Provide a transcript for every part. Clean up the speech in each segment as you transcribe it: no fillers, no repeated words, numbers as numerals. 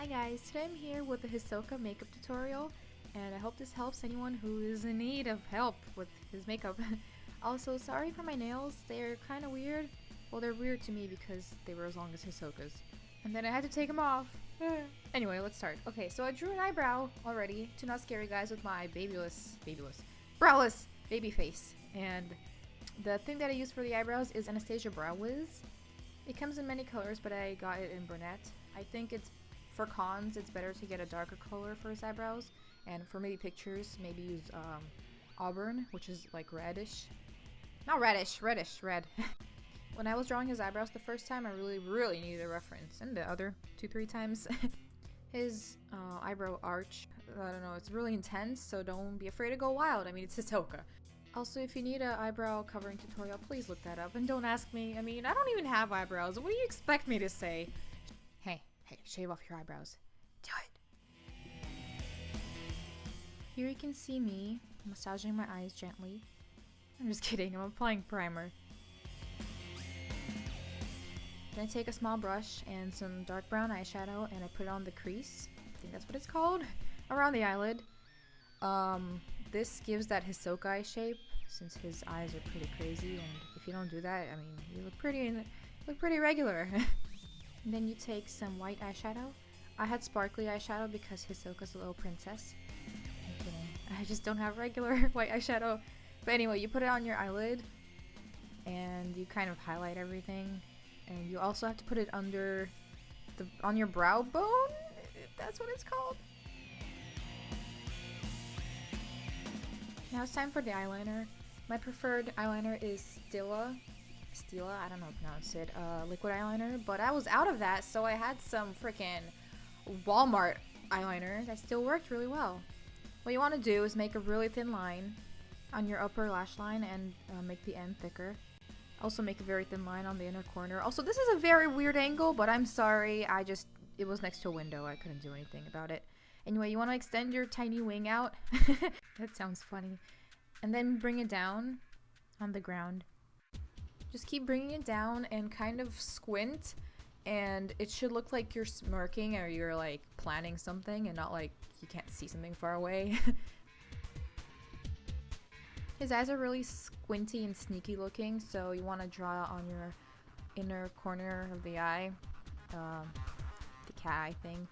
guys, today I'm here with the Hisoka makeup tutorial, and I hope this helps anyone who is in need of help with his makeup. Also, sorry for my nails, they're kind of weird. Well, they're weird to me because they were as long as Hisoka's. And then I had to take them off. Anyway, let's start. Okay, so I drew an eyebrow already to not scare you guys with my browless baby face. And the thing that I use for the eyebrows is Anastasia Brow Wiz. It comes in many colors, but I got it in brunette. I think it's for cons, it's better to get a darker color for his eyebrows, and for maybe pictures, maybe use auburn, which is like reddish. Not reddish, red. When I was drawing his eyebrows the first time, I really needed a reference, and the other 2-3 times. His eyebrow arch, I don't know, it's really intense, so don't be afraid to go wild. I mean, it's Hisoka. Also, if you need an eyebrow covering tutorial, please look that up, and don't ask me. I mean, I don't even have eyebrows. What do you expect me to say? Hey, shave off your eyebrows. Do it! Here you can see me massaging my eyes gently. I'm just kidding, I'm applying primer. Then I take a small brush and some dark brown eyeshadow and I put it on the crease. I think that's what it's called. Around the eyelid. This gives that Hisoka eye shape since his eyes are pretty crazy, and if you don't do that, I mean, you look pretty regular. And then you take some white eyeshadow. I had sparkly eyeshadow because Hisoka's a little princess. I'm kidding. I just don't have regular white eyeshadow. But anyway, you put it on your eyelid and you kind of highlight everything. And you also have to put it under on your brow bone, if that's what it's called. Now it's time for the eyeliner. My preferred eyeliner is Stila, I don't know how to pronounce it, liquid eyeliner, but I was out of that, so I had some freaking Walmart eyeliner that still worked really well. What you want to do is make a really thin line on your upper lash line and make the end thicker. Also make a very thin line on the inner corner. Also, this is a very weird angle, but I'm sorry, it was next to a window, I couldn't do anything about it. Anyway, you want to extend your tiny wing out. That sounds funny. And then bring it down on the ground. Just keep bringing it down and kind of squint, and it should look like you're smirking or you're like planning something and not like you can't see something far away. His eyes are really squinty and sneaky looking, so you want to draw on your inner corner of the eye, the cat eye thing.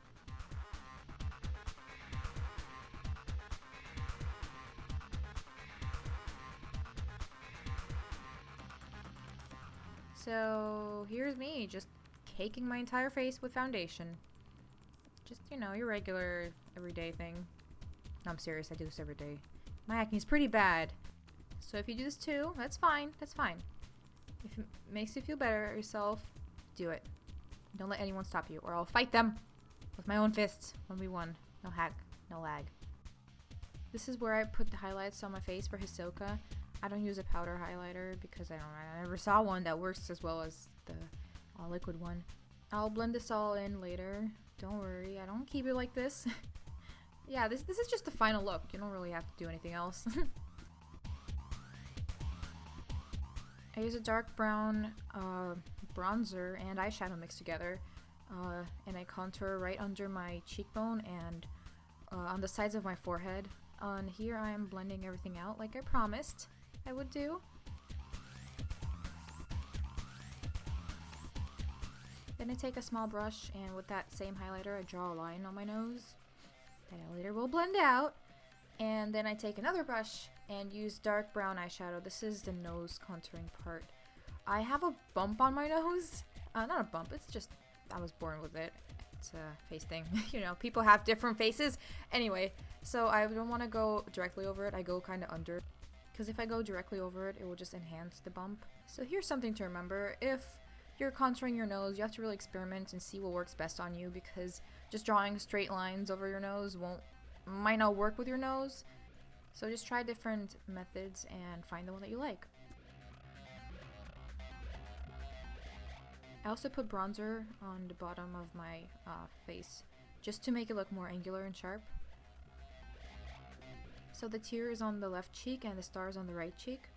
So here's me just caking my entire face with foundation. Just, you know, your regular everyday thing. No, I'm serious, I do this every day. My acne is pretty bad. So if you do this too, that's fine. If it makes you feel better at yourself, do it. Don't let anyone stop you, or I'll fight them with my own fists. 1v1. No hack, no lag. This is where I put the highlights on my face for Hisoka. I don't use a powder highlighter because I never saw one that works as well as the liquid one. I'll blend this all in later. Don't worry, I don't keep it like this. Yeah, this is just the final look. You don't really have to do anything else. I use a dark brown bronzer and eyeshadow mixed together, and I contour right under my cheekbone and on the sides of my forehead. On here I am blending everything out like I promised I would do. Then I take a small brush and with that same highlighter I draw a line on my nose that I later will blend out. And then I take another brush and use dark brown eyeshadow. This is the nose contouring part. I have a bump on my nose. Not a bump, it's just I was born with it. It's a face thing. You know, people have different faces. Anyway, so I don't want to go directly over it. I go kind of under. Because if I go directly over it, it will just enhance the bump. So here's something to remember. If you're contouring your nose, you have to really experiment and see what works best on you, because just drawing straight lines over your nose might not work with your nose. So just try different methods and find the one that you like. I also put bronzer on the bottom of my face just to make it look more angular and sharp. So the tear is on the left cheek and the star is on the right cheek.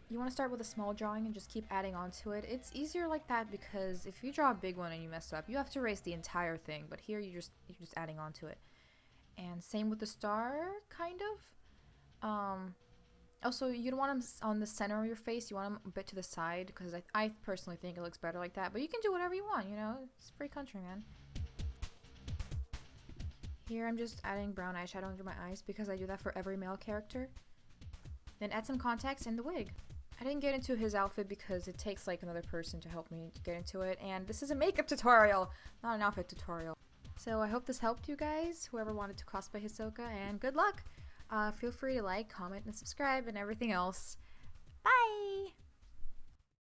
You want to start with a small drawing and just keep adding on to it. It's easier like that because if you draw a big one and you mess up, you have to erase the entire thing. But here you're just adding on to it. And same with the star, kind of. Also, you don't want them on the center of your face. You want them a bit to the side because I personally think it looks better like that. But you can do whatever you want, you know? It's free country, man. Here I'm just adding brown eyeshadow under my eyes because I do that for every male character. Then add some contacts in the wig. I didn't get into his outfit because it takes like another person to help me to get into it. And this is a makeup tutorial, not an outfit tutorial. So I hope this helped you guys, whoever wanted to cosplay Hisoka, and good luck! Feel free to like, comment, and subscribe, and everything else. Bye!